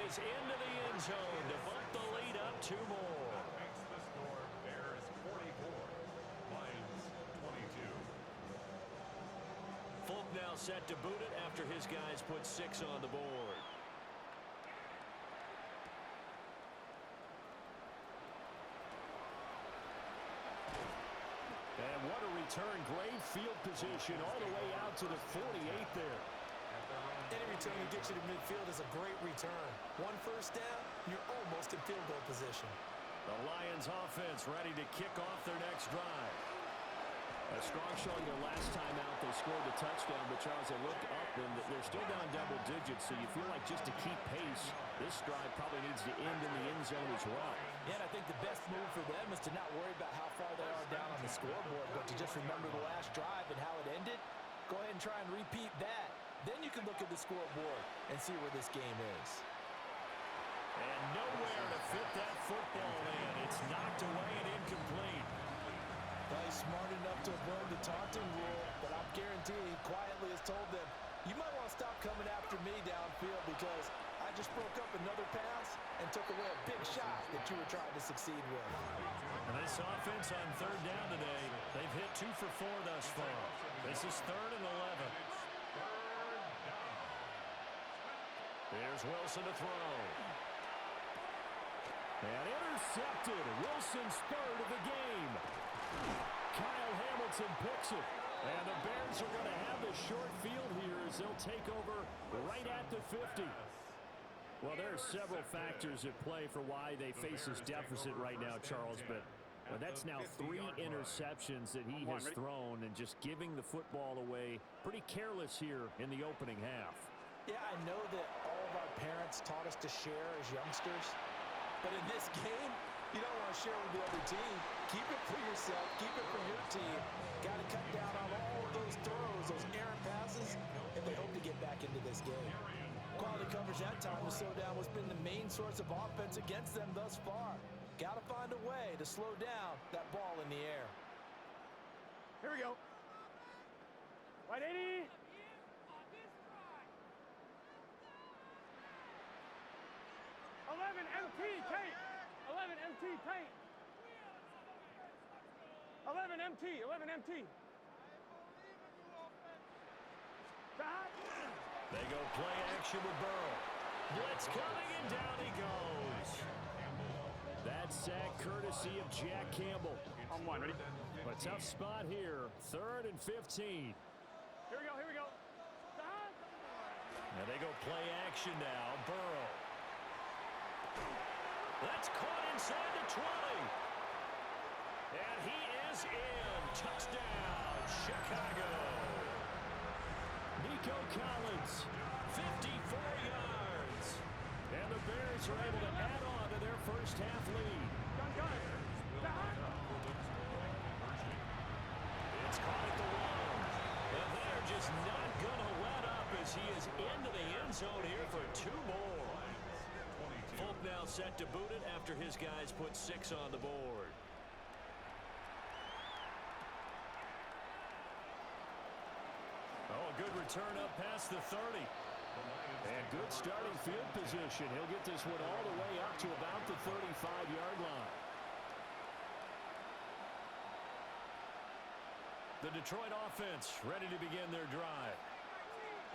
is into the end zone to bump the lead up 2 more. Makes the score Bears 44, Lions 22. Folk now set to boot it after his guys put 6 on the board. And what a return. Great field position all the way out to the 48 there. Any return that gets you to midfield is a great return. 1 first down, you're almost in field goal position. The Lions offense ready to kick off their next drive. A strong showing their last time out. They scored the touchdown, but Charles, they looked up and they're still down double digits, so you feel like just to keep pace, this drive probably needs to end in the end zone as well. Yeah, and I think the best move for them is to not worry about how far they are down on the scoreboard, but to just remember the last drive and how it ended. Go ahead and try and repeat that. Then you can look at the scoreboard and see where this game is. And nowhere to fit that football in. It's knocked away and incomplete. Well, he's smart enough to have learned the taunting rule, but I'm guaranteeing he quietly has told them, you might want to stop coming after me downfield because I just broke up another pass and took away a big shot that you were trying to succeed with. And this offense on 3rd down today, they've hit 2 for 4 thus far. This is 3rd and 11. There's Wilson to throw. And intercepted. Wilson spurred of the game. Kyle Hamilton picks it. And the Bears are going to have the short field here as they'll take over right at the 50. Well, there are several factors at play for why they face this deficit right now, Charles, but that's now 3 interceptions that he has thrown and just giving the football away pretty careless here in the opening half. Yeah, I know that all of our parents taught us to share as youngsters, but in this game, you don't want to share with the other team. Keep it for yourself. Keep it for your team. Got to cut down on all of those throws, those errant passes, if they hope to get back into this game. Quality coverage that time to slow down what's been the main source of offense against them thus far. Got to find a way to slow down that ball in the air. Here we go. Right, 80. MT paint. 11 MT paint. 11 MT. 11 MT. They go play action with Burrow. Blitz coming and down he goes. That sack courtesy of Jack Campbell. On 1, ready? A tough spot here. 3rd and 15. Here we go. Here we go. And they go play action now. Burrow. That's caught inside the 20. And he is in. Touchdown, Chicago. Nico Collins, 54 yards. And the Bears are able to add on to their first half lead. It's caught at the 1. And they're just not going to let up as he is into the end zone here for 2 more. Folk now set to boot it after his guys put 6 on the board. Oh, a good return up past the 30. And good starting field position. He'll get this one all the way up to about the 35-yard line. The Detroit offense ready to begin their drive.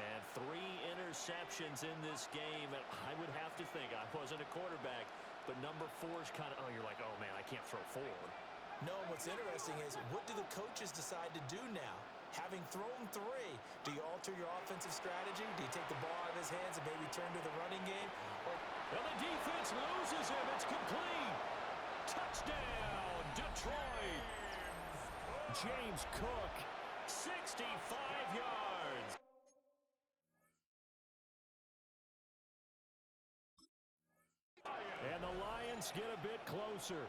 And 3 interceptions in this game. And I would have to think, I wasn't a quarterback, but number 4 is kind of, you're like, oh, man, I can't throw 4. No, what's interesting is what do the coaches decide to do now? Having thrown 3, do you alter your offensive strategy? Do you take the ball out of his hands and maybe turn to the running game? And the defense loses him. It's complete. Touchdown, Detroit. James Cook, 65 yards. And the Lions get a bit closer.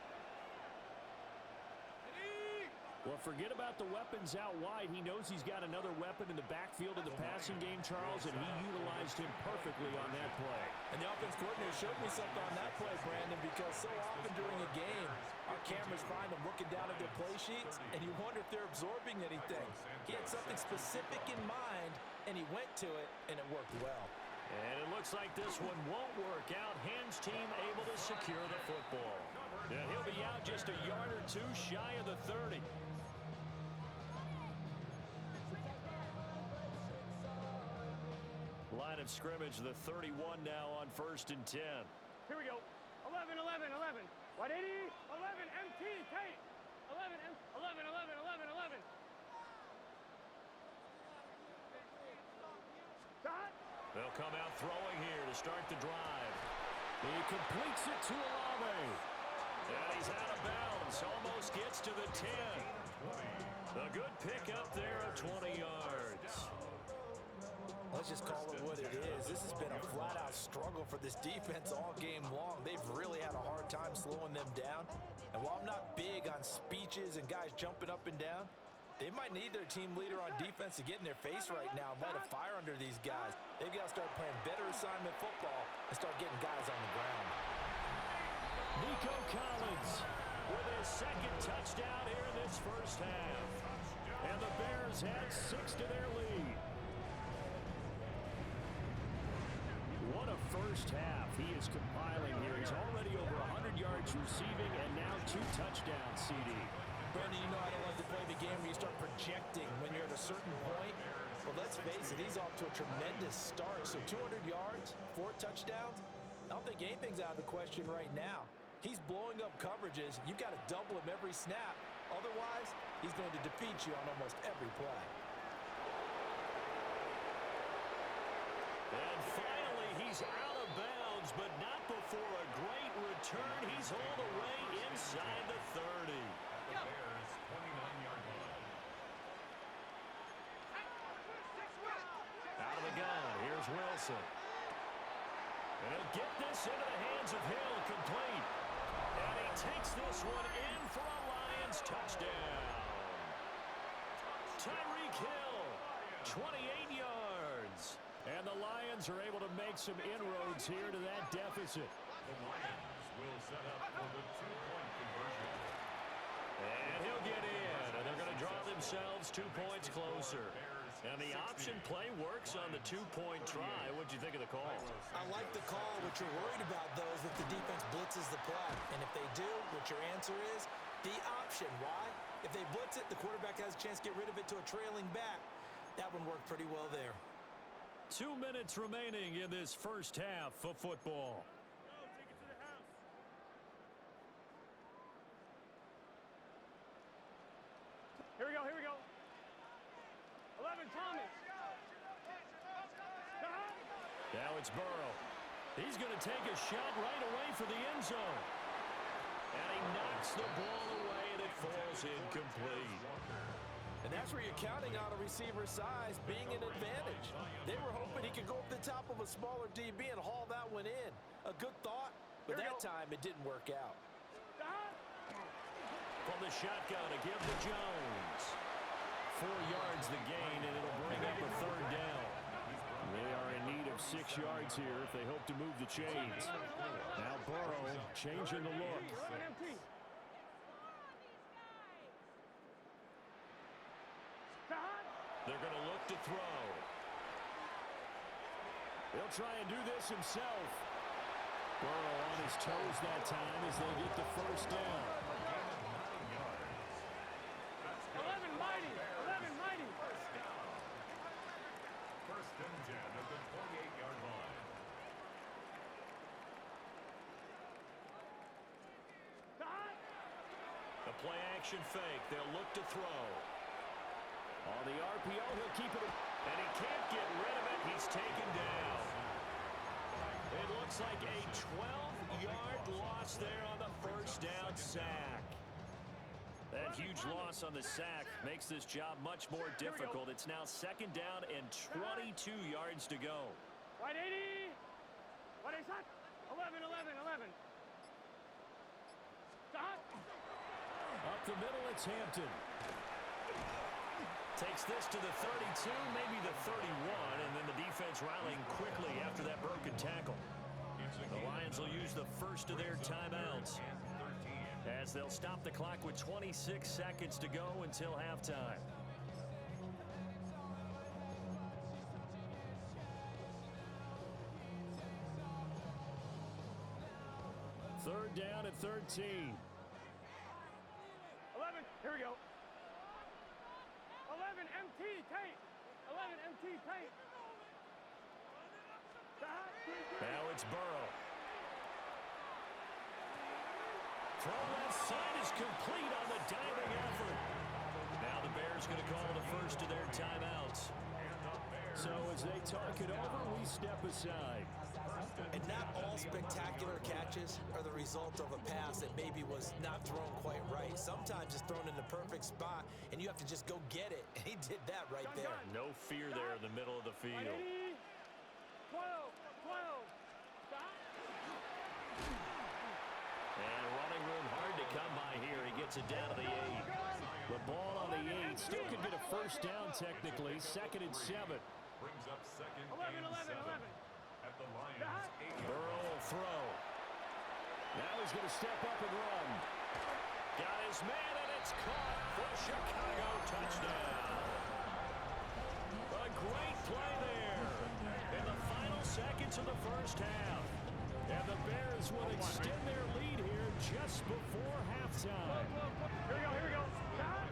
Well, forget about the weapons out wide. He knows he's got another weapon in the backfield of the passing game, Charles, and he utilized him perfectly on that play. And the offense coordinator showed me something on that play, Brandon, because so often during a game, our cameras find them looking down at their play sheets, and you wonder if they're absorbing anything. He had something specific in mind, and he went to it, and it worked well. And it looks like this one won't work out. Hens team able to secure the football. And he'll be out just a yard or two shy of the 30. Line of scrimmage, the 31 now on 1st and 10. Here we go. 11, 11, 11. Wide 80. 11, MT, Tate. 11, 11, 11, 11, 11. Dot. They'll come out throwing here to start the drive. He completes it to Olave. And he's out of bounds. Almost gets to the 10. A good pick up there of 20 yards. Let's just call it what it is. This has been a flat-out struggle for this defense all game long. They've really had a hard time slowing them down. And while I'm not big on speeches and guys jumping up and down, they might need their team leader on defense to get in their face right now and light a fire under these guys. They've got to start playing better assignment football and start getting guys on the ground. Nico Collins with his second touchdown here in this first half. And the Bears add 6 to their lead. What a first half he is compiling here. He's already over 100 yards receiving and now 2 touchdowns, CD. Brandon, you know I don't like to play the game where you start projecting when you're at a certain point. But let's face it, he's off to a tremendous start. So 200 yards, 4 touchdowns. I don't think anything's out of the question right now. He's blowing up coverages. You've got to double him every snap. Otherwise, he's going to defeat you on almost every play. And finally, he's out of bounds, but not before a great return. He's hauled away inside the 30. The Bears' 29-yard line. Out of the gun, here's Wilson. And he'll get this into the hands of Hill, complete. And he takes this one in for a Lions touchdown. Tyreek Hill, 28 yards. And the Lions are able to make some inroads here to that deficit. The Lions will set up for the 2-point conversion. And he'll get in, and they're going to draw themselves 2 points closer. And the option play works on the 2-point try. What'd you think of the call? I like the call. What you're worried about, though, is that the defense blitzes the play. And if they do, what your answer is, the option. Why? If they blitz it, the quarterback has a chance to get rid of it to a trailing back. That one worked pretty well there. 2 minutes remaining in this first half of football. Take it to the house. Here we go, here we go. 11, Thomas. Now it's Burrow. He's going to take a shot right away for the end zone. And he knocks the ball away, and it falls incomplete. And that's where you're counting on a receiver's size being an advantage. They were hoping he could go up the top of a smaller DB and haul that one in. A good thought, but that time it didn't work out. From the shotgun to give to Jones. 4 yards the gain, and it'll bring up a 3rd down. They are in need of 6 yards here if they hope to move the chains. Now Burrow changing the look. They're going to look to throw. He'll try and do this himself. Burrow on his toes that time as they get the 1st down. 11 mighty. 11 mighty. First and 10 at the 28-yard line. The play action fake. They'll look to throw. On the RPO, he'll keep it. And he can't get rid of it. He's taken down. It looks like a 12-yard loss there on the 1st down sack. That huge loss on the sack makes this job much more difficult. It's now 2nd down and 22 yards to go. Right 80. What is that? 11, 11, 11. Up the middle, it's Hampton. Takes this to the 32, maybe the 31, and then the defense rallying quickly after that broken tackle. The Lions will use the first of their timeouts as they'll stop the clock with 26 seconds to go until halftime. Third down at 13. 11, here we go. 11, MT, Tate. 11, MT, Tate. Now it's Burrow. Throw left side is complete on the diving effort. Now the Bears going to call the first of their timeouts. So as they talk it over, we step aside. And not all spectacular catches are the result of a pass that maybe was not thrown quite right. Sometimes it's thrown in the perfect spot, and you have to just go get it. And he did that right there. No fear there in the middle of the field. 12, 12. Stop. And running room hard to come by here. He gets it down to the 8. The ball on the 8. Still could get a first down technically. 2nd and 7. Brings up 2nd 11, and 11, 7. 11. At the Lions' 8. Burrow will throw. Now he's going to step up and run. Got his man, and it's caught for Chicago. Touchdown. A great play there in the final seconds of the first half. And the Bears will extend their lead here just before halftime. Here we go. Stop.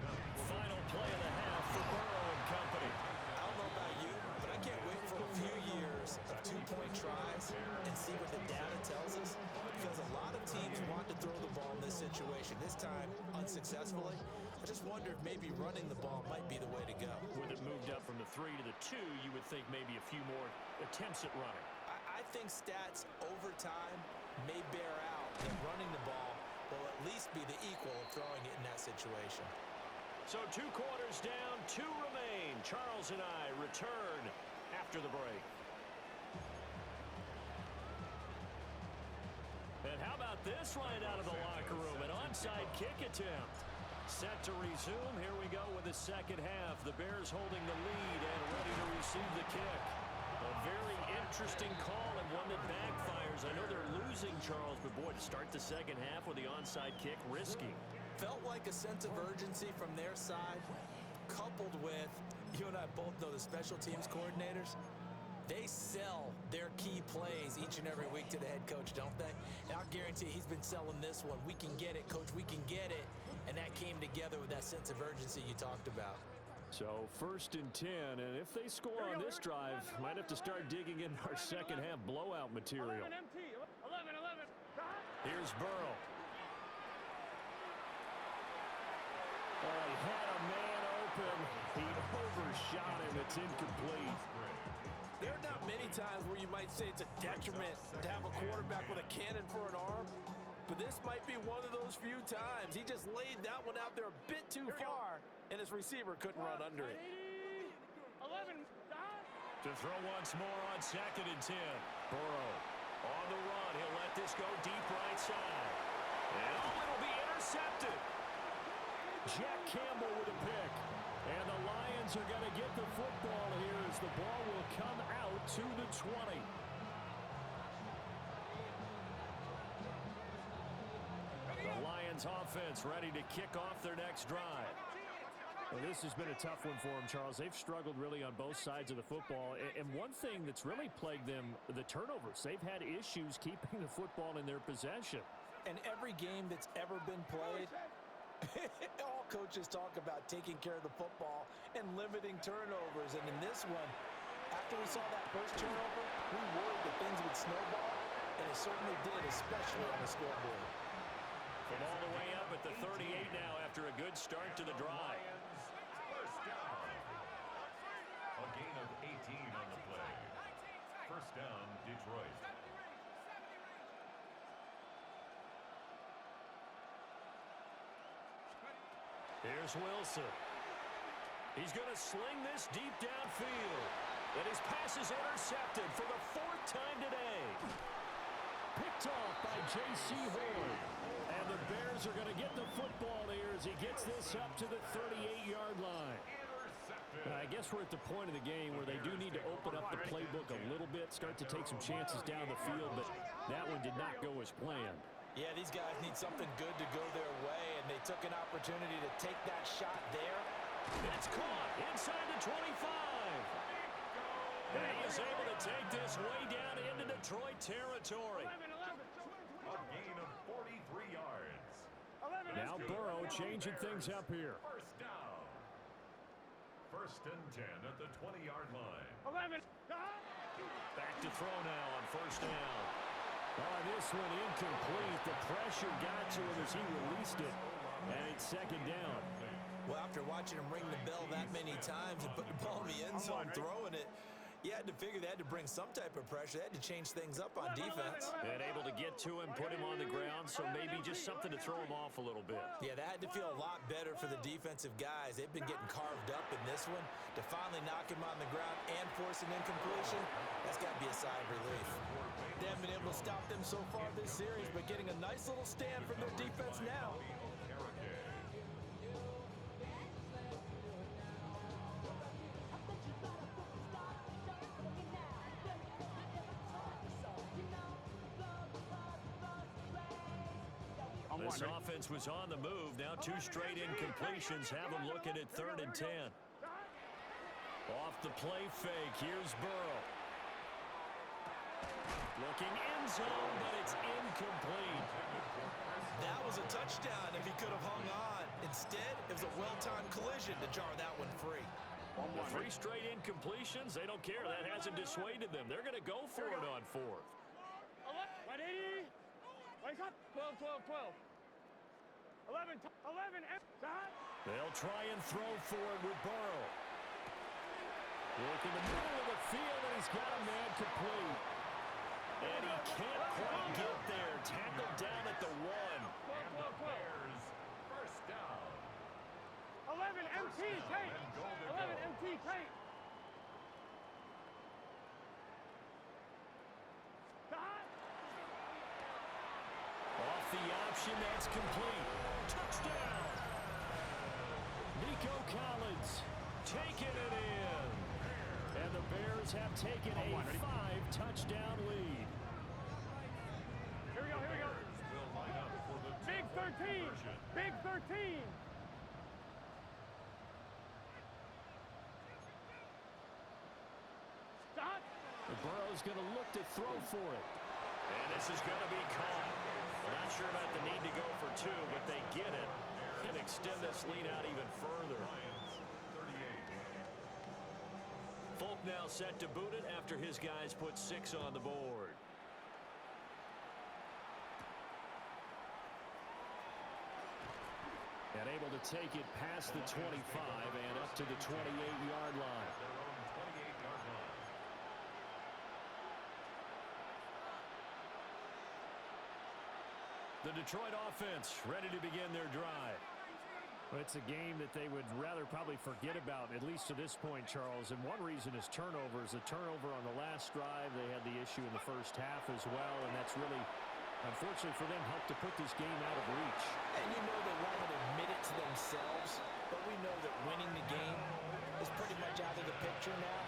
Final play of the half for Burrow and company. I don't know about you, but I can't wait for a few years of 2-point tries and see what the data tells us. Because a lot of teams want to throw the ball in this situation, this time unsuccessfully. I just wonder if maybe running the ball might be the way to go. With it moved up from the 3 to the 2, you would think maybe a few more attempts at running. I think stats over time may bear out that running the ball will at least be the equal of throwing it in that situation. So 2 quarters down, 2 remain. Charles and I return after the break. And how about this right out of the locker room? An onside kick attempt. Set to resume. Here we go with the second half. The Bears holding the lead and ready to receive the kick. A very interesting call and one that backfires. I know they're losing, Charles, but boy, to start the second half with the onside kick, risky. Felt like a sense of urgency from their side, coupled with, you and I both know the special teams coordinators, they sell their key plays each and every week to the head coach, don't they? And I'll guarantee he's been selling this one. We can get it, coach, we can get it. And that came together with that sense of urgency you talked about. So 1st and 10, and if they score on this drive, might have to start digging in our second half blowout material. 11, MT. 11, 11. Stop. Here's Burrow. Oh, he had a man open. He overshot him. It's incomplete. There are not many times where you might say it's a detriment to have a quarterback with a cannon for an arm, but this might be one of those few times. He just laid that one out there a bit too far, and his receiver couldn't run under it. 11. Stop. To throw once more on 2nd and 10. Burrow on the run. He'll let this go deep right side. And it'll be intercepted. Jack Campbell with a pick. And the Lions are going to get the football here as the ball will come out to the 20. The Lions offense ready to kick off their next drive. Well, this has been a tough one for them, Charles. They've struggled really on both sides of the football. And one thing that's really plagued them, the turnovers. They've had issues keeping the football in their possession. And every game that's ever been played, all coaches talk about taking care of the football and limiting turnovers. And in this one, after we saw that first turnover, we worried that things would snowball, and it certainly did, especially on the scoreboard. From all the way up at the 38 now after a good start to the drive. First down. A gain of 18 on the play. First down, Detroit. Here's Wilson. He's going to sling this deep downfield. And his pass is intercepted for the 4th time today. Picked off by J.C. Horn. And the Bears are going to get the football here as he gets this up to the 38-yard line. I guess we're at the point of the game where they do need to open up the playbook a little bit, start to take some chances down the field, but that one did not go as planned. Yeah, these guys need something good to go their way, and they took an opportunity to take that shot there. It's caught inside the 25. And he is able to take this way down into Detroit territory. 11, 11. A gain of changing things up here. First down. 1st and 10 at the 20-yard line. 11. Back to throw now on 1st down. Oh, this one incomplete. The pressure got to him as he released it. And it's 2nd down. Well, after watching him ring the bell that many times and put the ball in the end zone throwing it, you had to figure they had to bring some type of pressure. They had to change things up on defense. And able to get to him, put him on the ground, so maybe just something to throw him off a little bit. Yeah, that had to feel a lot better for the defensive guys. They've been getting carved up in this one. To finally knock him on the ground and force an incompletion, that's got to be a sigh of relief. They haven't been able to stop them so far this series, but getting a nice little stand from their defense now. This offense was on the move. Now 2 straight incompletions have them looking at 3rd and 10. Off the play fake. Here's Burrow. Looking end zone, but it's incomplete. That was a touchdown if he could have hung on. Instead, it was a well-timed collision to jar that one free. The 3 straight incompletions, they don't care. That hasn't dissuaded them. They're going to go for it on 4th. 180. Wake up. 12, 12, 12. 11, 11, They'll try and throw for it with Burrow. Look in the middle of the field, and he's got a man complete. And he can't quite get there. Tackled down at the 1. Bears, 1st down. 11, MT, Kate. 11, MT, Kate. Off the option, that's complete. Touchdown! Nico Collins taking it in. And the Bears have taken a 5-touchdown lead. Here we go, here we go. Will line up for the Big 13. Big 13. Stop. Burrow's going to look to throw for it. And this is going to be caught. Not sure about the need to go for 2, but they get it and extend this lead out even further. Folk now set to boot it after his guys put 6 on the board. And able to take it past the 25 and up to the 28-yard line. The Detroit offense ready to begin their drive. Well, it's a game that they would rather probably forget about, at least to this point, Charles. And one reason is turnovers. A turnover on the last drive. They had the issue in the first half as well, and that's really, unfortunately for them, helped to put this game out of reach. And you know they won't admit it to themselves, but we know that winning the game is pretty much out of the picture now.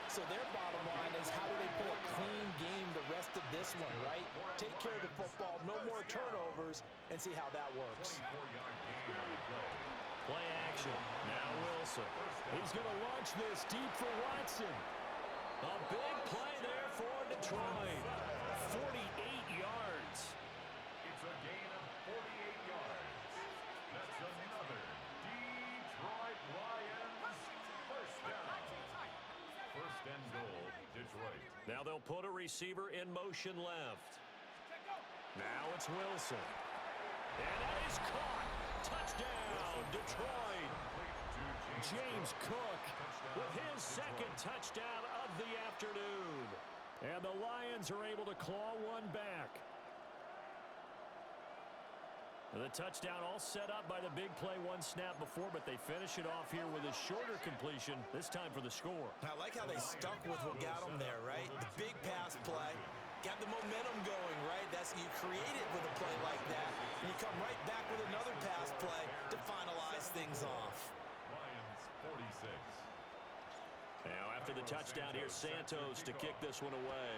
So their bottom line is, how do they play a clean game the rest of this one, right? Take care of the football, no more turnovers, and see how that works. Play action. Now Wilson. He's going to launch this deep for Watson. A big play there for Detroit. 48 yards. It's a gain of 48 yards. That's another Detroit Lions 1st down. 1st and goal, Detroit. Now they'll put a receiver in motion left. Now it's Wilson. And that is caught. Touchdown, Detroit. James Cook with his 2nd touchdown of the afternoon. And the Lions are able to claw one back. And the touchdown all set up by the big play 1 snap before, but they finish it off here with a shorter completion, this time for the score. I like how they stuck with what got them there, right? The big pass play. Got the momentum going, right? That's, you create it with a play like that, and you come right back with another pass play to finalize things off. Lions 46. Now after the touchdown, here's Santos to kick this one away.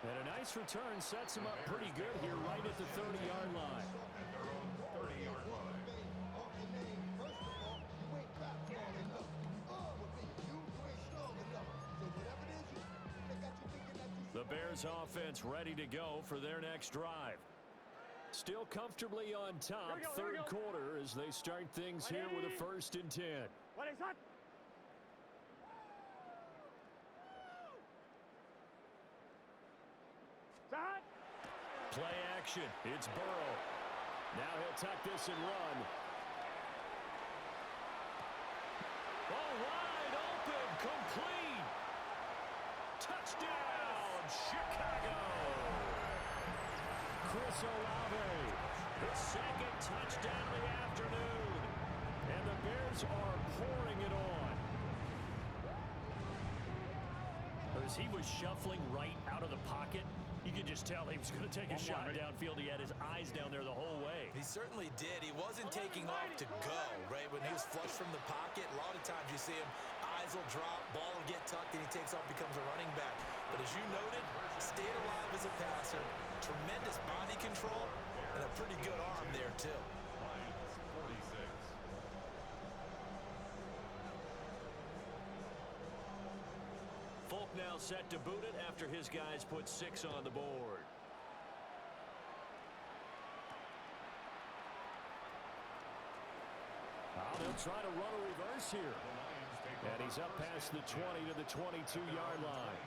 And a nice return sets him up pretty good here right at the 30-yard line. At their own 30-yard line. The The Bears offense ready to go for their next drive. Still comfortably on top, third quarter as they start things here with a 1st and 10. What is that? Play action. It's Burrow. Now he'll tuck this and run. Oh, wide open, complete. Touchdown, Chicago. Chris Olave, the 2nd touchdown of the afternoon. And the Bears are pouring it on. As he was shuffling right out of the pocket, you could just tell he was going to take a shot downfield. He had his eyes down there the whole way. He certainly did. He wasn't taking off to go, right? When he was flush from the pocket, a lot of times you see him, eyes will drop, ball will get tucked, and he takes off, becomes a running back. But as you noted, stayed alive as a passer, tremendous body control, and a pretty good arm there, too. Folk now set to boot it after his guys put 6 on the board. They'll try to run a reverse here. And he's up past the 20 to the 22-yard line.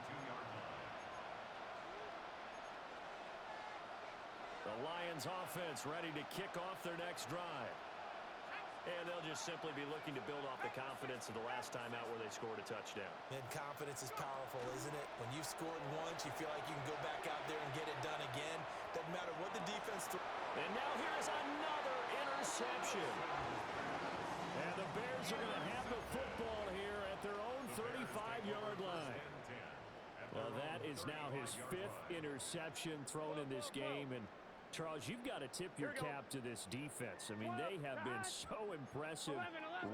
The Lions offense ready to kick off their next drive. And they'll just simply be looking to build off the confidence of the last time out where they scored a touchdown. And confidence is powerful, isn't it? When you've scored once, you feel like you can go back out there and get it done again. Doesn't matter what the defense throws. And now here's another interception. And the Bears are going to have the football here at their own 35-yard line. Well, that is now his 5th interception thrown in this game. And Charles, you've got to tip your cap to this defense. I mean, they have been so impressive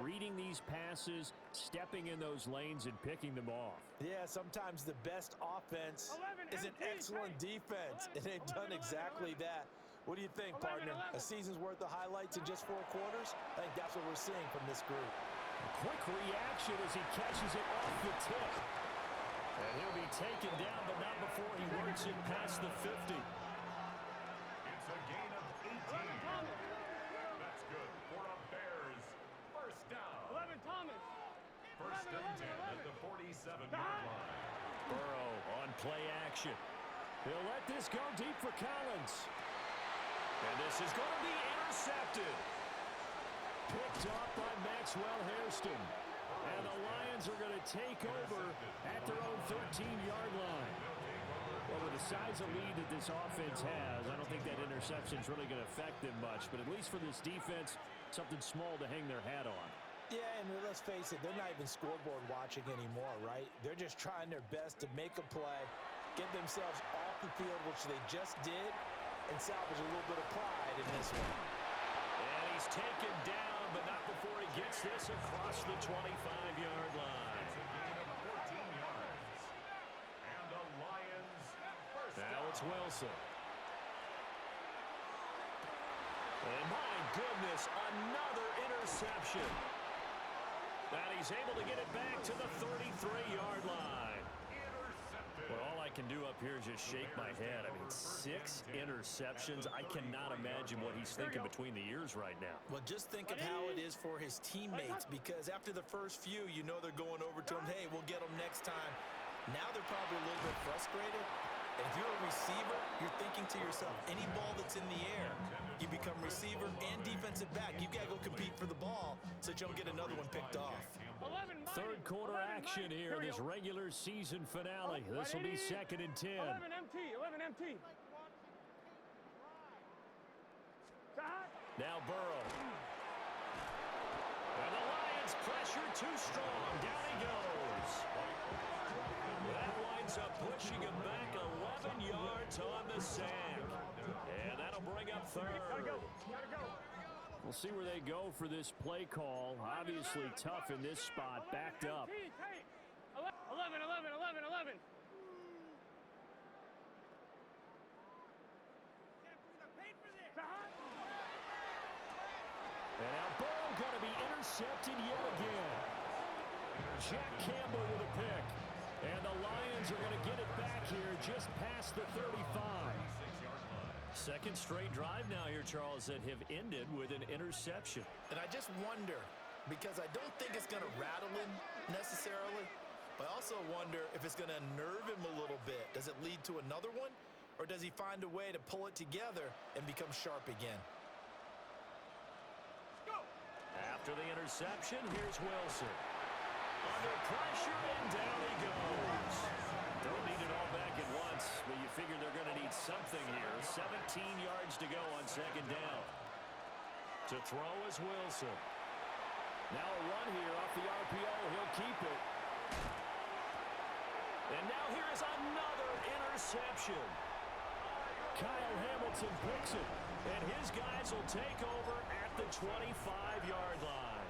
reading these passes, stepping in those lanes, and picking them off. Yeah, sometimes the best offense is an excellent defense, and they've done exactly that. What do you think, partner? A season's worth of highlights in just 4 quarters? I think that's what we're seeing from this group. A quick reaction as he catches it off the tip. And he'll be taken down, but not before he works it past the 50. It's a gain of 18. That's good for a Bears first down. 11 Thomas. First and 10 at the 47-yard line. Burrow on play action. He'll let this go deep for Collins. And this is going to be intercepted. Picked off by Maxwell Hairston. And the Lions are going to take over at their own 13-yard line. Well, with the size of lead that this offense has, I don't think that interception is really going to affect them much. But at least for this defense, something small to hang their hat on. Yeah, and let's face it, they're not even scoreboard watching anymore, right? They're just trying their best to make a play, get themselves off the field, which they just did, and salvage a little bit of pride in this one. And he's taken down, but not before he gets this across the 25-yard line. It's a gain of 14 yards. And the Lions first down. Now it's Wilson. And my goodness, another interception. And he's able to get it back to the 33-yard line. Well, all I can do up here is just shake my head. I mean, 6 interceptions. I cannot imagine what he's thinking between the ears right now. Well, just think of how it is for his teammates, because after the first few, you know they're going over to him, hey, we'll get them next time. Now they're probably a little bit frustrated. And if you're a receiver, you're thinking to yourself, any ball that's in the air, you become receiver and defensive back. You've got to go compete for the ball so that you don't get another one picked off. Third quarter action here, this regular season finale. This will be 2nd and 10. 11 MT, 11 MT. Now Burrow. And the Lions pressure too strong. Down he goes. That winds up pushing him back 11 yards on the sack. And that'll bring up 3rd. We'll see where they go for this play call. Obviously tough in this spot, backed up. 11, 11, 11, 11. And now Burrow going to be intercepted yet again. Jack Campbell with a pick. And the Lions are going to get it back here just past the 35. Second straight drive now here, Charles, that have ended with an interception. And I just wonder, because I don't think it's going to rattle him necessarily, but I also wonder if it's going to unnerve him a little bit. Does it lead to another one, or does he find a way to pull it together and become sharp again? After the interception, here's Wilson. Under pressure, and down he goes. Don't need it all back at once, but you figure they're going to need something here. 17 yards to go on second down. To throw is Wilson. Now a run here off the RPO. He'll keep it. And now here is another interception. Kyle Hamilton picks it. And his guys will take over at the 25-yard line.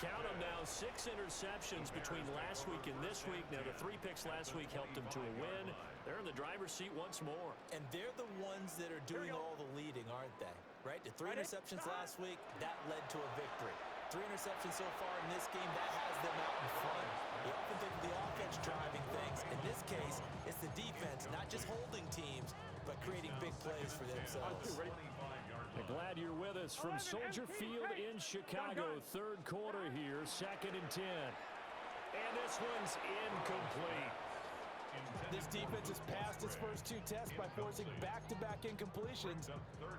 Count them now, 6 interceptions between last week and this week. Now, the 3 picks last week helped them to a win. They're in the driver's seat once more. And they're the ones that are doing all the leading, aren't they? Right? The 3 interceptions last week, that led to a victory. 3 interceptions so far in this game, that has them out in front. You often think of the offense driving things. In this case, it's the defense, not just holding teams, but creating big plays for themselves. Glad you're with us from Soldier Field in Chicago. Third quarter here, 2nd and 10. And this one's incomplete. This defense has passed its first 2 tests by forcing back-to-back incompletions.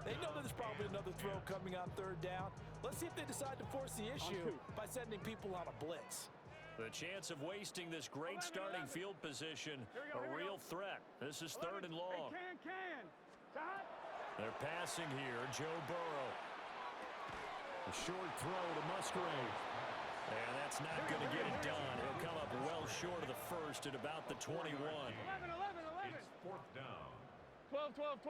They know that there's probably another throw coming on 3rd down. Let's see if they decide to force the issue by sending people on a blitz. The chance of wasting this great starting field position, a real threat. This is 3rd and long. They're passing here, Joe Burrow. A short throw to Musgrave. And that's not going to get it done. He'll come up well short of the first at about the 21. 11. It's 4th down. 12. 4th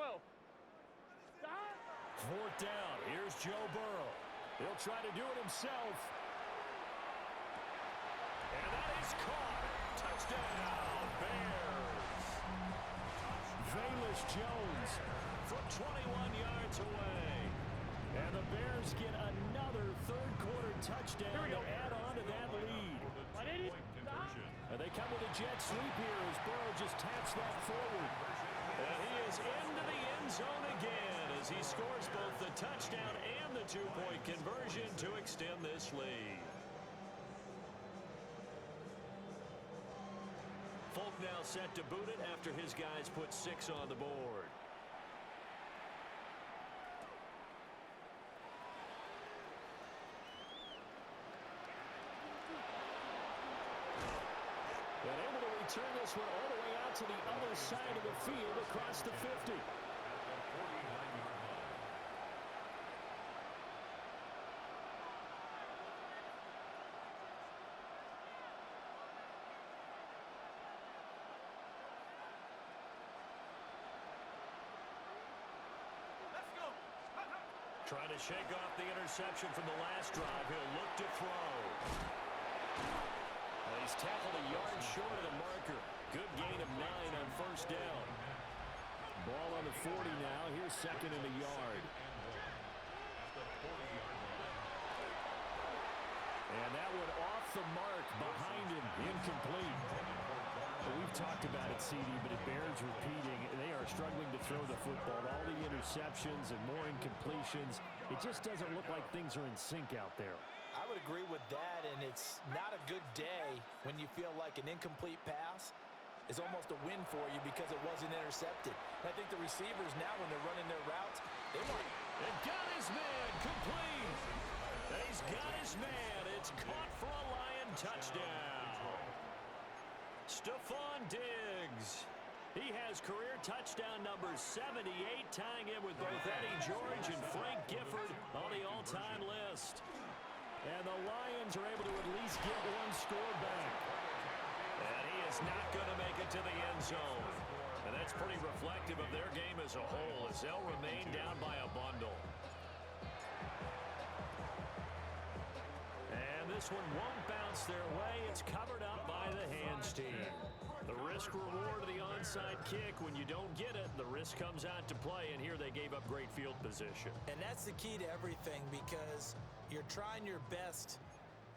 down. Here's Joe Burrow. He'll try to do it himself. And that is caught. Touchdown, Bears. Velus Jones from 21 yards away. And the Bears get another third-quarter touchdown to add on to that lead. And they come with a jet sweep here as Burrow just taps that forward. And he is into the end zone again as he scores both the touchdown and the 2-point conversion to extend this lead. Folk now set to boot it after his guys put 6 on the board. And able to return this one all the way out to the other side of the field across the 50. Trying to shake off the interception from the last drive. He'll look to throw. Well, he's tackled a yard short of the marker. Good gain of 9 on first down. Ball on the 40 now. Here's 2nd and a yard. And that one off the mark behind him. Incomplete. Well, we've talked about it, CD, but it bears repeating. They are struggling to throw the football. All the interceptions and more incompletions. It just doesn't look like things are in sync out there. I would agree with that, and it's not a good day when you feel like an incomplete pass is almost a win for you because it wasn't intercepted. And I think the receivers now, when they're running their routes, they want... And got his man complete. He's got his man. It's caught for a Lion touchdown. Stephon Diggs. He has career touchdown number 78, tying him with both Eddie George and Frank Gifford on the all-time list. And the Lions are able to at least get one score back. And he is not going to make it to the end zone. And that's pretty reflective of their game as a whole, as they'll remain down by a bundle. And this one won't bounce their way. It's covered up by the hands team. The risk-reward of the onside kick, when you don't get it, the risk comes out to play, and here they gave up great field position. And that's the key to everything, because you're trying your best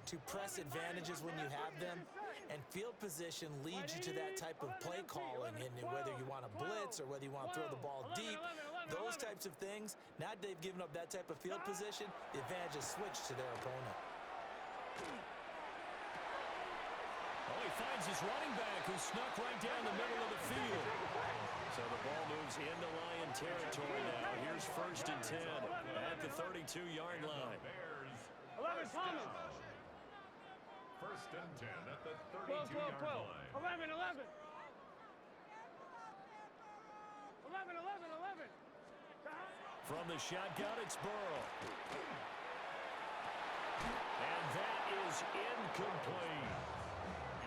to press advantages when you have them, and field position leads you to that type of play calling, and whether you want to blitz or whether you want to throw the ball deep, those types of things. Now that they've given up that type of field position, the advantage is switched to their opponent. Oh, he finds his running back who snuck right down the middle of the field. So the ball moves into Lion territory now. Here's 1st and 10 at the 32-yard line. 11, Thomas. 1st and 10 at the 32-yard line. 11, 11. 11, 11, 11. From the shotgun, it's Burrow. And that is incomplete.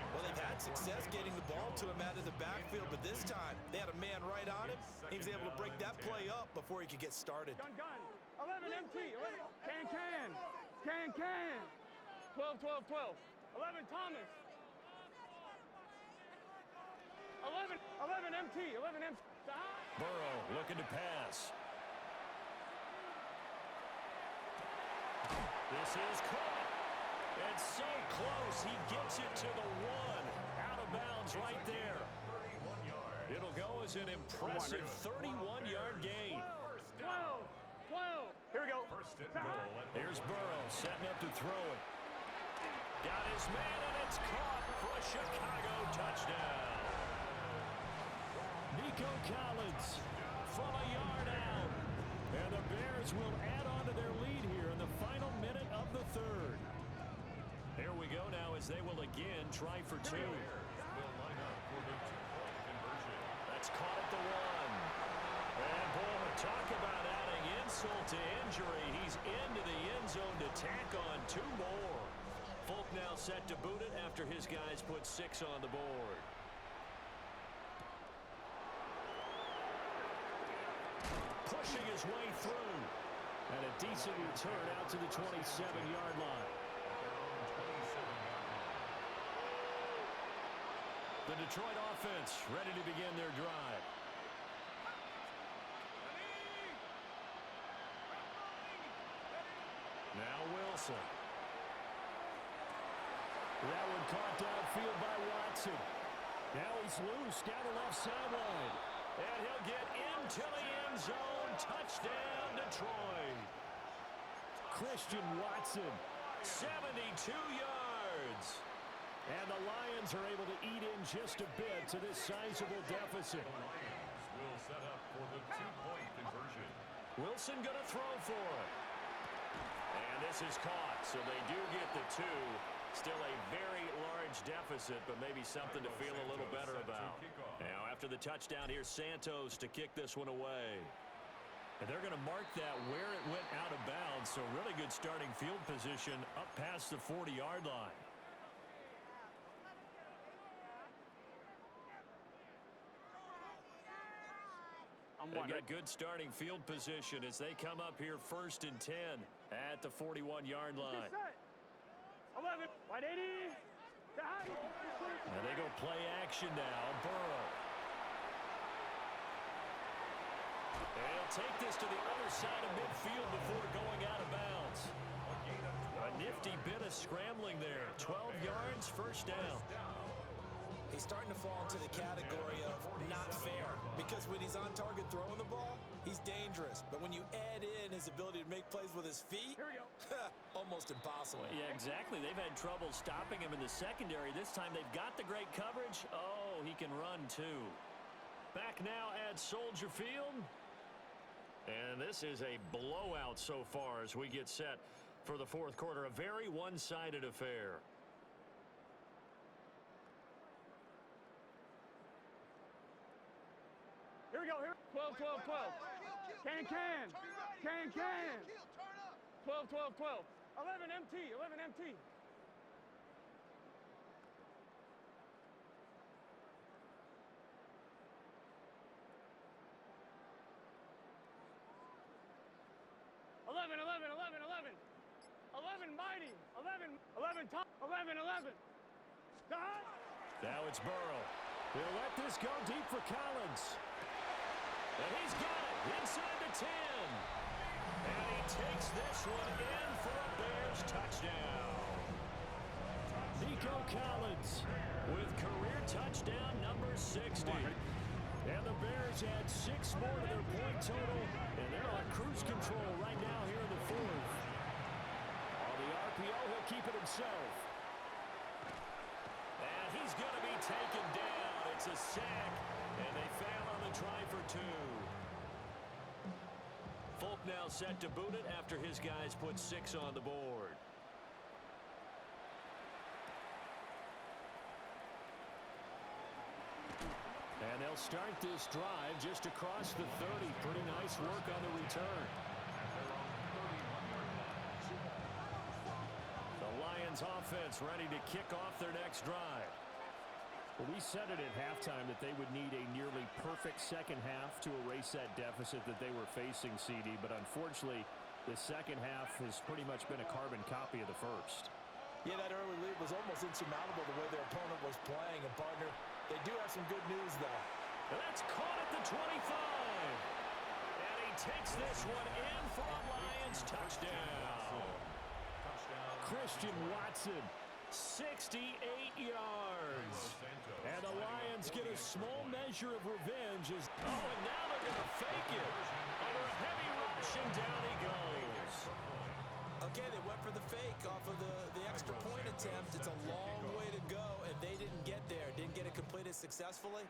Well, they've had success getting the ball to him out of the backfield, but this time they had a man right on him. He was able to break that play up before he could get started. Gun. 11, MT. 11. Can. 12, 12, 12. 11, Thomas. 11, MT. 11, MT. Burrow looking to pass. This is caught. It's so close. He gets it to the 1. Out of bounds right there. It'll go as an impressive 31-yard gain. 12. Here we go. Here's Burrow setting up to throw it. Got his man, and it's caught for a Chicago touchdown. Nico Collins from a yard out. And the Bears will add on to their lead here in the final minute of the 3rd. Here we go now as they will again try for 2. That's caught at the 1. And boy, talk about adding insult to injury. He's into the end zone to tack on 2 more. Folk now set to boot it after his guys put 6 on the board. Pushing his way through. And a decent return out to the 27-yard line. The Detroit offense ready to begin their drive. Now Wilson. That one caught downfield by Watson. Now he's loose down the left sideline. And he'll get into the end zone. Touchdown, Detroit. Christian Watson, 72 yards. And the Lions are able to eat in just a bit to this sizable deficit. The Lions will set up for the 2-point conversion. Wilson going to throw for it. And this is caught, so they do get the 2. Still a very large deficit, but maybe something to feel a little better about. Now, after the touchdown, here's Santos to kick this one away. And they're going to mark that where it went out of bounds, so really good starting field position up past the 40-yard line. They've got good starting field position as they come up here 1st and 10 at the 41-yard line. 11, wide 80. And they go play action now. Burrow. They'll take this to the other side of midfield before going out of bounds. A nifty bit of scrambling there. 12 yards, 1st down. He's starting to fall into the category of not fair, because when he's on target throwing the ball, he's dangerous. But when you add in his ability to make plays with his feet, Here we go. almost impossible. Well, yeah, exactly. They've had trouble stopping him in the secondary. This time they've got the great coverage. Oh, he can run too. Back now at Soldier Field. And this is a blowout so far as we get set for the 4th quarter. A very one-sided affair. Here we go. 12, 12, 12. Can. 12, 12, 12. 11 MT. 11 MT. Mighty. 11 top. 11. Now it's Burrow. He'll let this go deep for Collins. And he's got it inside the 10. And he takes this one in for a Bears touchdown. Collins with career touchdown number 60. And the Bears add 6 more to their point total, and they're on cruise control right now here in the fourth. On the RPO, he'll keep it himself. And he's going to be taken down. It's a sack, and they fail on the try for 2. Folk now set to boot it after his guys put 6 on the board. And they'll start this drive just across the 30. Pretty nice work on the return. The Lions offense ready to kick off their next drive. Well, we said it at halftime that they would need a nearly perfect second half to erase that deficit that they were facing, CD. But unfortunately, the second half has pretty much been a carbon copy of the first. Yeah, that early lead was almost insurmountable the way their opponent was playing. And, partner, they do have some good news, though. That's caught at the 25. And he takes this one in for a Lions touchdown. Christian Watson, 68 yards. And the Lions get a small measure of revenge. And now they're going to fake it. Under a heavy rush, and down he goes. Okay, they went for the fake off of the extra point attempt. It's a long way to go, and they didn't get there. Didn't get it completed successfully.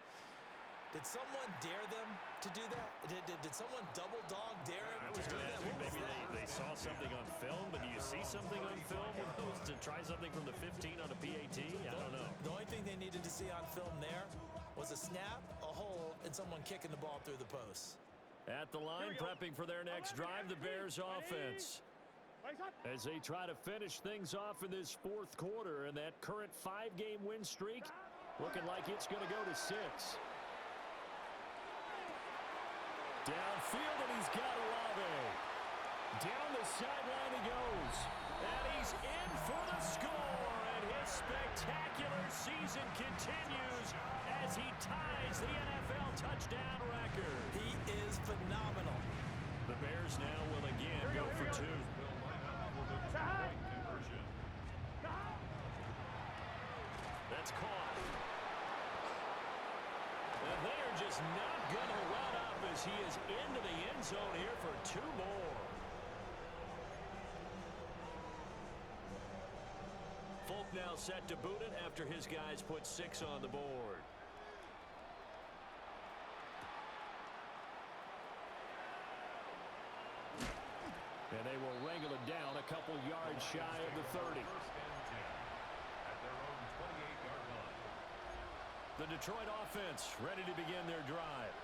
Did someone dare them to do that? Did someone double dog dare them to do that? Maybe they saw something on film, but do you see something on film with those to try something from the 15 on a PAT? I don't know. The only thing they needed to see on film there was a snap, a hold, and someone kicking the ball through the post. At the line, prepping for their next drive, the Bears offense. As they try to finish things off in this fourth quarter, and that current 5-game win streak looking like it's going to go to 6. Downfield, and he's got Olave. Down the sideline he goes. And he's in for the score. And his spectacular season continues as he ties the NFL touchdown record. He is phenomenal. The Bears now will again go for 2. That's caught. And they're just not going to run up as he is into the end zone here for 2 more. Folk now set to boot it after his guys put 6 on the board. And they will wrangle it down a couple yards shy of the 30. The Detroit offense ready to begin their drive.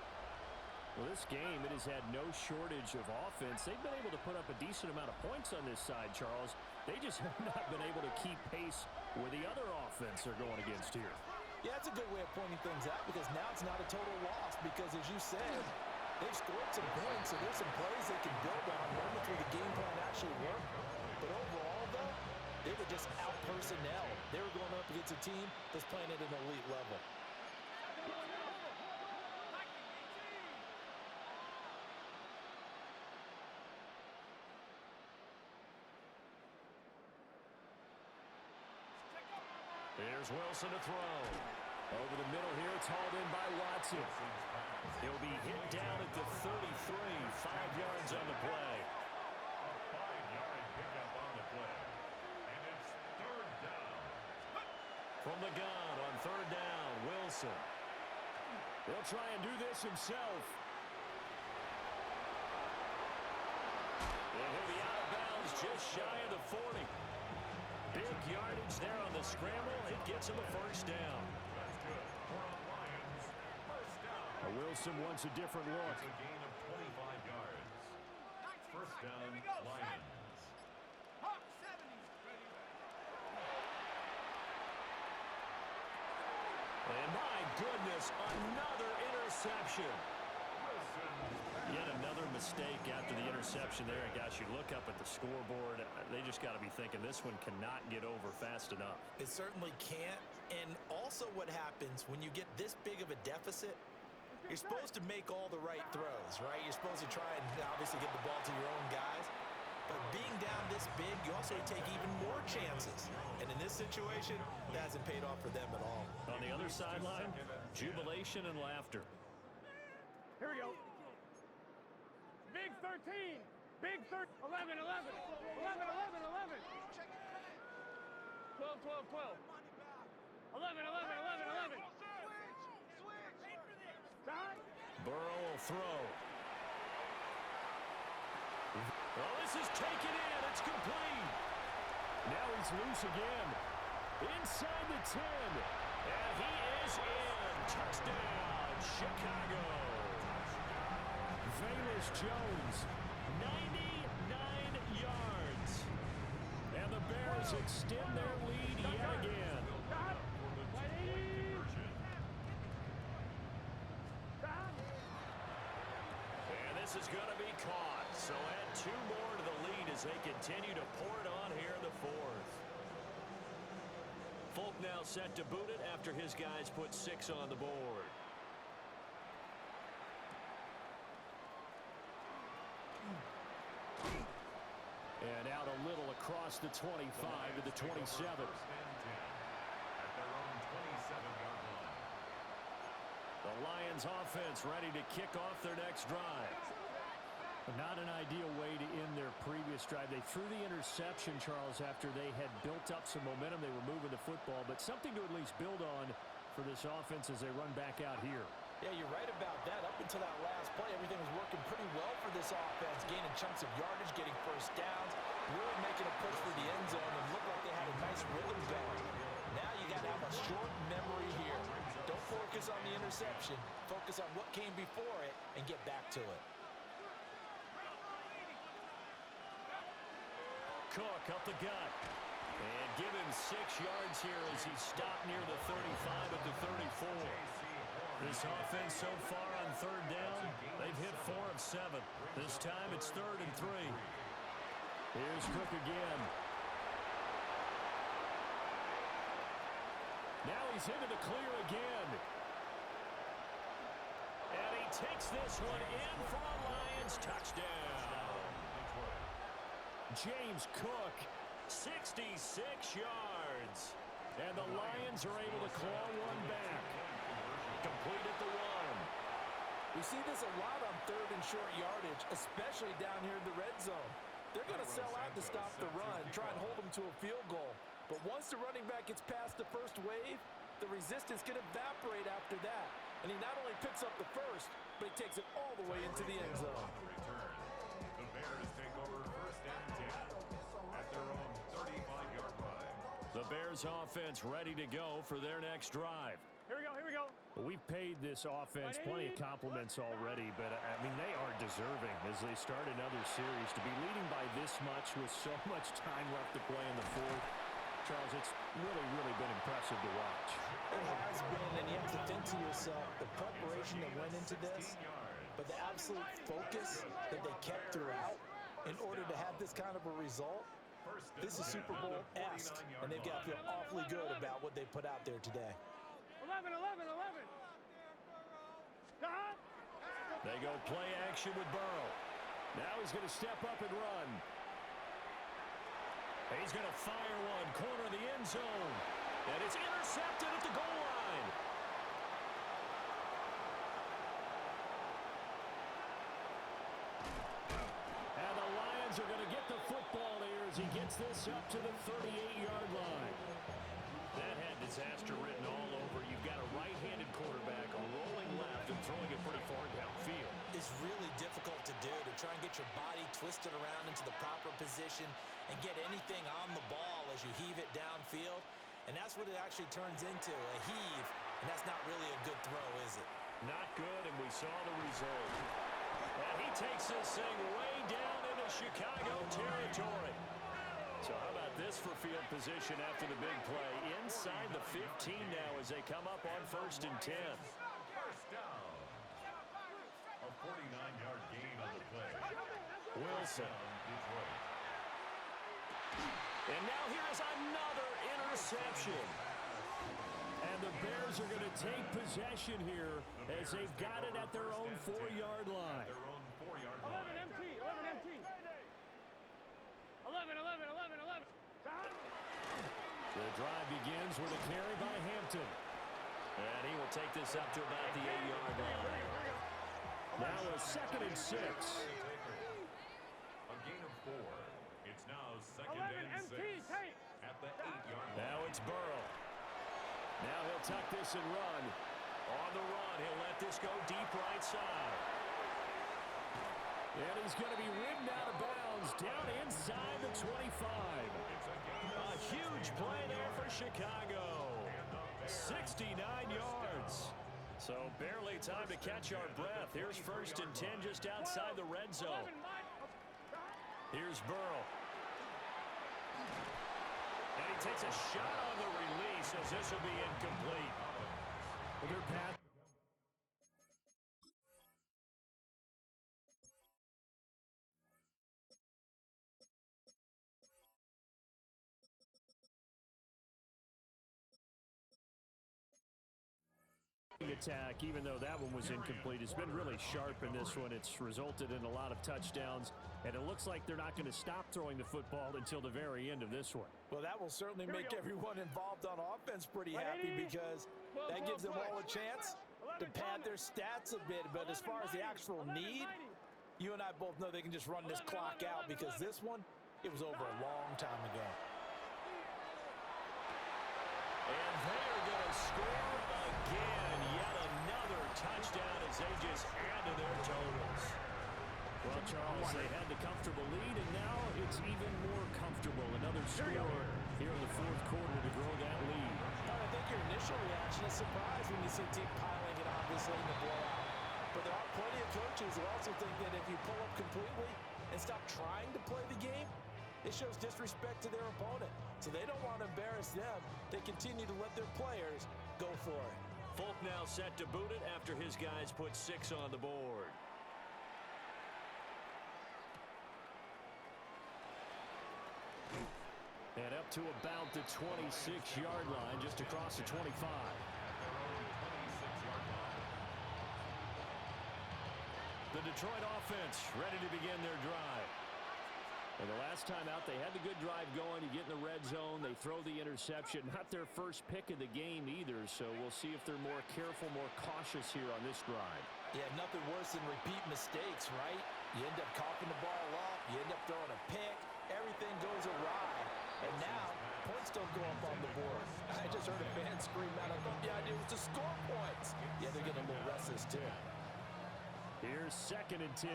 Well, this game, it has had no shortage of offense. They've been able to put up a decent amount of points on this side, Charles. They just have not been able to keep pace with the other offense they're going against here. Yeah, that's a good way of pointing things out because now it's not a total loss because, as you said, they've scored some points, so there's some plays they can build on moments where the game plan actually worked. But overall, though, they were just out-personnel. They were going up against a team that's playing at an elite level. Here's Wilson to throw. Over the middle here, it's hauled in by Watson. He'll be hit down at the 33, 5 yards on the play. A 5-yard pickup on the play. And it's 3rd down. From the gun on 3rd down, Wilson. He'll try and do this himself. And he'll be out of bounds just shy of the 40. Big yardage there on the scramble. It gets him a 1st down. That's good for a Lions 1st down. Wilson wants a different look. It's a gain of 25 yards. 1st down, Lions. And my goodness, another interception. Yet another mistake after the interception there. And gosh, you look up at the scoreboard, they just got to be thinking this one cannot get over fast enough. It certainly can't. And also what happens when you get this big of a deficit, you're supposed to make all the right throws, right? You're supposed to try and obviously get the ball to your own guys. But being down this big, you also take even more chances. And in this situation, that hasn't paid off for them at all. On the other sideline, jubilation and laughter. Here we go. Big 13. Big 13. 11, 11. 11, 11, 11. 12, 12, 12. 11, 11, 11, 11. Burrow will throw. Well, this is taken in. It's complete. Now he's loose again. Inside the 10. And he is in. Touchdown, Chicago. Velus Jones, 99 yards. And the Bears extend their lead yet again. And this is going to be caught. So add 2 more to the lead as they continue to pour it on here in the 4th. Folk now set to boot it after his guys put 6 on the board. And out a little across the 25 to the 27. At their own 27-yard line. The Lions offense ready to kick off their next drive. Not an ideal way to end their previous drive. They threw the interception, Charles, after they had built up some momentum. They were moving the football, but something to at least build on for this offense as they run back out here. Yeah, you're right about that. Up until that last play, everything was working pretty well for this offense, gaining chunks of yardage, getting first downs, really making a push for the end zone, and looked like they had a nice rhythm going. Now you got to have a short memory here. Don't focus on the interception. Focus on what came before it and get back to it. Cook up the gut. And give him 6 yards here as he stopped near the 35 at the 34. This offense so far on 3rd down, they've hit 4 of 7. This time it's 3rd and 3. Here's Cook again. Now he's into the clear again. And he takes this one in for a Lions touchdown. James Cook, 66 yards. And the Lions are able to claw one back. Complete at the 1. We see this a lot on 3rd and short yardage, especially down here in the red zone. They're going to sell out to stop the run, try and hold them to a field goal. But once the running back gets past the first wave, the resistance can evaporate after that. And he not only picks up the first, but he takes it all the way into the end zone. The Bears take over 1st and 10 at their own 35-yard line. The Bears offense ready to go for their next drive. Here we go, here we go. We've paid this offense plenty of compliments already, but, I mean, they are deserving as they start another series. To be leading by this much with so much time left to play in the 4th, Charles, it's really, really been impressive to watch. It has been, and you have to think to yourself, the preparation that went into this, but the absolute focus that they kept throughout in order to have this kind of a result, this is Super Bowl-esque, and they've got to feel awfully good about what they put out there today. 11, 11, 11. They go play action with Burrow. Now he's going to step up and run. He's going to fire one, corner of the end zone. And it's intercepted at the goal line. And the Lions are going to get the football here as he gets this up to the 38-yard line. That had disaster written all over. You've got a right-handed quarterback rolling left and throwing it pretty far downfield. It's really difficult to do, to try and get your body twisted around into the proper position and get anything on the ball as you heave it downfield. And that's what it actually turns into, a heave. And that's not really a good throw, is it? Not good, and we saw the result. And he takes this thing way down into Chicago territory. So how about this for field position after the big play? Inside the 15 now as they come up on 1st and 10. First down. A 49-yard gain on the play. Wilson. Detroit. And now here is another interception. And the Bears are going to take possession here as they've got it at their own 4-yard line. Their own 4-yard 11 line. empty, 11 empty. 11, 11, 11, 11. The drive begins with a carry by Hampton. And he will take this up to about the 8-yard line. Now a 2nd and 6. A gain of 4. It's now 2nd and 6 at the 8-yard line. Now it's Burrow. Now he'll tuck this and run. On the run, he'll let this go deep right side. And he's going to be ridden out of bounds down inside the 25. A huge play there for Chicago. 69 yards. So barely time to catch our breath. Here's 1st and 10 just outside the red zone. Here's Burrow. And he takes a shot on the release as this will be incomplete. Their pass. Attack, even though that one was incomplete, has been really sharp in this one. It's resulted in a lot of touchdowns, and it looks like they're not going to stop throwing the football until the very end of this one. Well, that will certainly make everyone involved on offense pretty happy, because that gives them all a chance to pad their stats a bit. But as far as the actual need, you and I both know they can just run this clock out, because this one, it was over a long time ago. And they're going to score again. Yet another touchdown as they just add to their totals. Well, Charles, they had the comfortable lead, and now it's even more comfortable. Another score here in the 4th quarter to grow that lead. I think your initial reaction is surprise when you see a team piling it, obviously, in the blowout. But there are plenty of coaches who also think that if you pull up completely and stop trying to play the game, it shows disrespect to their opponent. So they don't want to embarrass them. They continue to let their players go for it. Folk now set to boot it after his guys put 6 on the board. And up to about the 26-yard line, just across the 25. The Detroit offense ready to begin their drive. And the last time out, they had the good drive going. You get in the red zone, they throw the interception. Not their first pick of the game either, so we'll see if they're more careful, more cautious here on this drive. Yeah, nothing worse than repeat mistakes, right? You end up coughing the ball up, you end up throwing a pick, everything goes awry. And now, points don't go up on the board. I just heard a fan scream out, I thought the idea was to score points. Yeah, they're getting a little restless too. Here's 2nd and 10.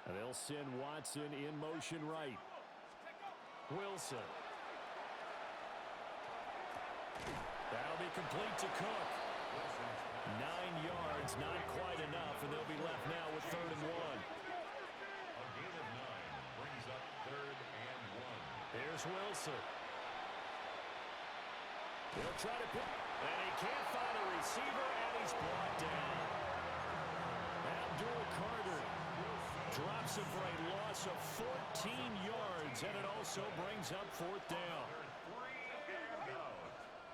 And they'll send Watson in motion right. Wilson. That'll be complete to Cook. 9 yards, not quite enough, and they'll be left now with 3rd and 1. A gain of 9 brings up 3rd and 1. Here's Wilson. He'll try to pick, and he can't find a receiver, and he's brought down. Abdul Carter Drops him for a loss of 14 yards, and it also brings up 4th down.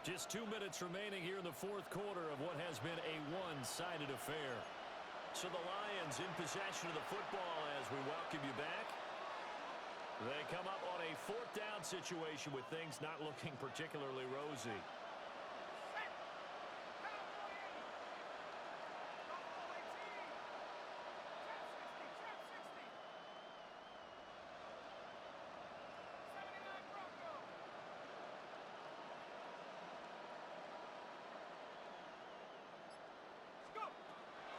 Just 2 minutes remaining here in the 4th quarter of what has been a one-sided affair. So the Lions in possession of the football as we welcome you back. They come up on a 4th down situation with things not looking particularly rosy.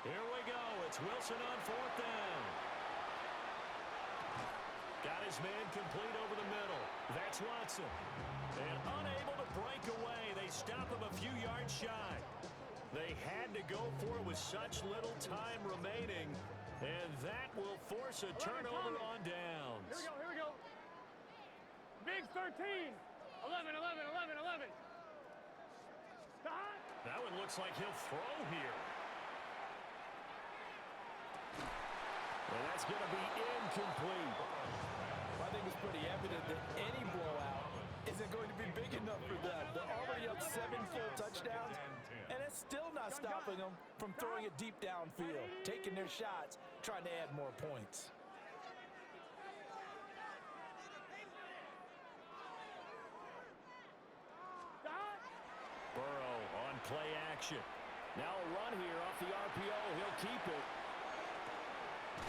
Here we go. It's Wilson on 4th down. Got his man complete over the middle. That's Watson. And unable to break away. They stop him a few yards shy. They had to go for it with such little time remaining. And that will force a turnover on downs. Here we go. Big 13. 11. That one looks like he'll throw here. And that's going to be incomplete. I think it's pretty evident that any blowout isn't going to be big enough for them. They're already up 7 full touchdowns, and it's still not stopping them from throwing it deep downfield, taking their shots, trying to add more points. action. Now a run here off the RPO. He'll keep it.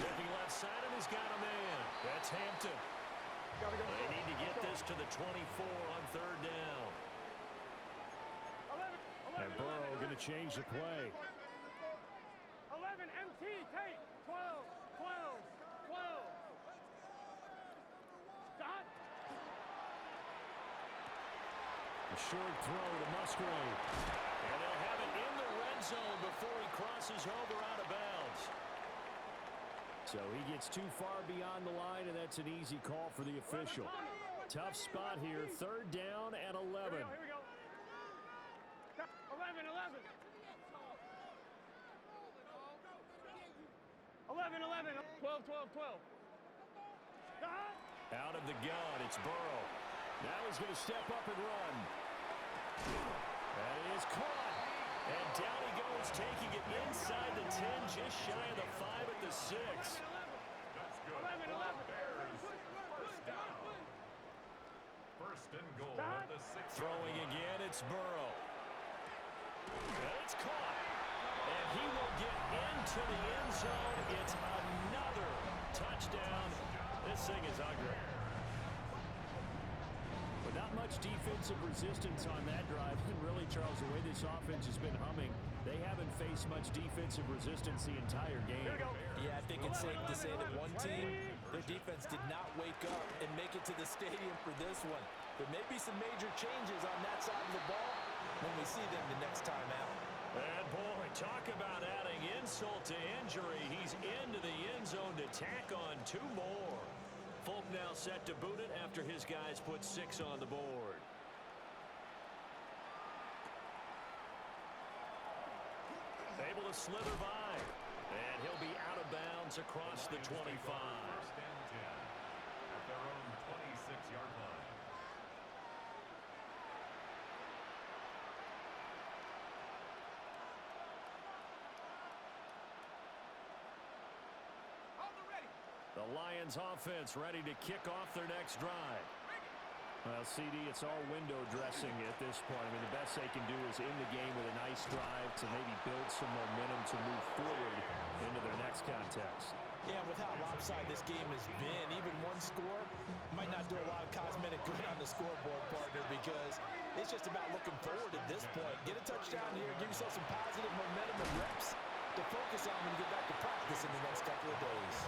Looking left side, and he's got a man. That's Hampton. They need to get this to the 24 on third down. And Burrow going to change the play. 11 MT, Tate. 12, 12, 12. Dot. A short throw to Musgrave. And they'll have it in the red zone before he crosses over out of bounds. So he gets too far beyond the line, and that's an easy call for the official. Tough spot here. Third down at 11. Here we go. 11, 11. 11, 11. 12, 12, 12. Dot. Out of the gun, it's Burrow. Now he's going to step up and run. That is caught. And down he goes, taking it inside the 10, just shy of the 5 at the 6. That's good. 11, 11. Bears, first down. First and goal at the 6. Throwing again, it's Burrow. And it's caught. And he will get into the end zone. It's another touchdown. This thing is ugly. But not much defensive resistance on that drive. And really, Charles, the way this offense has been humming, they haven't faced much defensive resistance the entire game. Yeah, I think it's safe to say that one team, their defense did not wake up and make it to the stadium for this one. There may be some major changes on that side of the ball when we see them the next time out. And boy, talk about adding insult to injury. He's into the end zone to tack on 2 more. Folk now set to boot it after his guys put 6 on the board. Able to slither by. And he'll be out of bounds across the 25. First and 10 at their own 26-yard line. The Lions offense ready to kick off their next drive. Well, CD, it's all window dressing at this point. I mean, the best they can do is end the game with a nice drive to maybe build some momentum to move forward into their next contest. Yeah, with how lopsided this game has been, even one score might not do a lot of cosmetic good on the scoreboard, partner, because it's just about looking forward at this point. Get a touchdown here, give yourself some positive momentum and reps to focus on when you get back to practice in the next couple of days.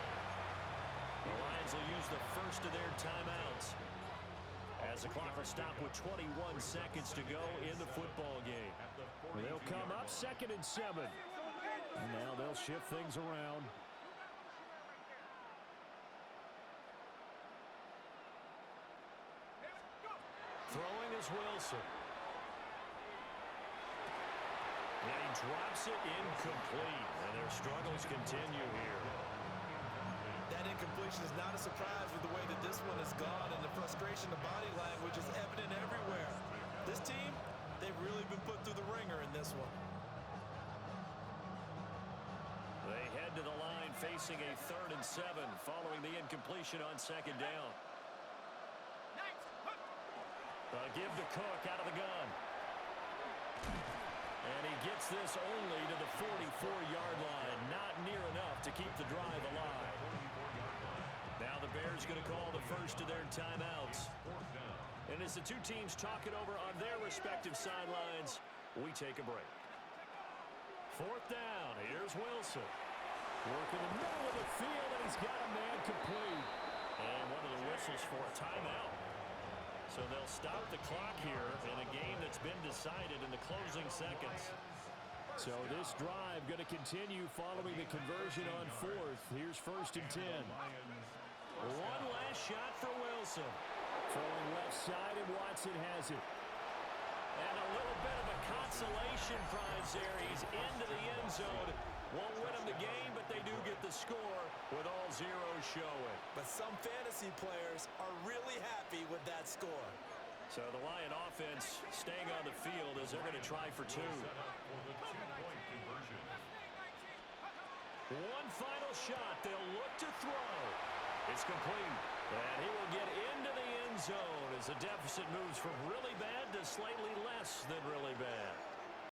The Lions will use the first of their timeouts as the clock will stop with 21 seconds to go in the football game. They'll come up 2nd and 7. And now they'll shift things around. Throwing is Wilson. And he drops it incomplete. And their struggles continue here. That incompletion is not a surprise with the way that this one has gone, and the frustration of body language is evident everywhere. This team, they've really been put through the ringer in this one. They head to the line facing a 3rd and 7 following the incompletion on 2nd down. Give to Cook out of the gun. And he gets this only to the 44-yard line. Not near enough to keep the drive alive. Now the Bears going to call the first of their timeouts. And as the two teams talk it over on their respective sidelines, we take a break. 4th down. Here's Wilson. Working the middle of the field, and he's got a man complete. And one of the whistles for a timeout. So they'll stop the clock here in a game that's been decided in the closing seconds. So this drive going to continue following the conversion on 4th. Here's 1st and 10. One last shot for Wilson. Throwing left side, and Watson has it. And a little bit of a consolation prize there. He's into the end zone. Won't win them the game, but they do get the score with all zeros showing. But some fantasy players are really happy with that score. So the Lion offense staying on the field as they're going to try for 2. One final shot. They'll look to throw. It's complete. And he will get into the end zone as the deficit moves from really bad to slightly less than really bad.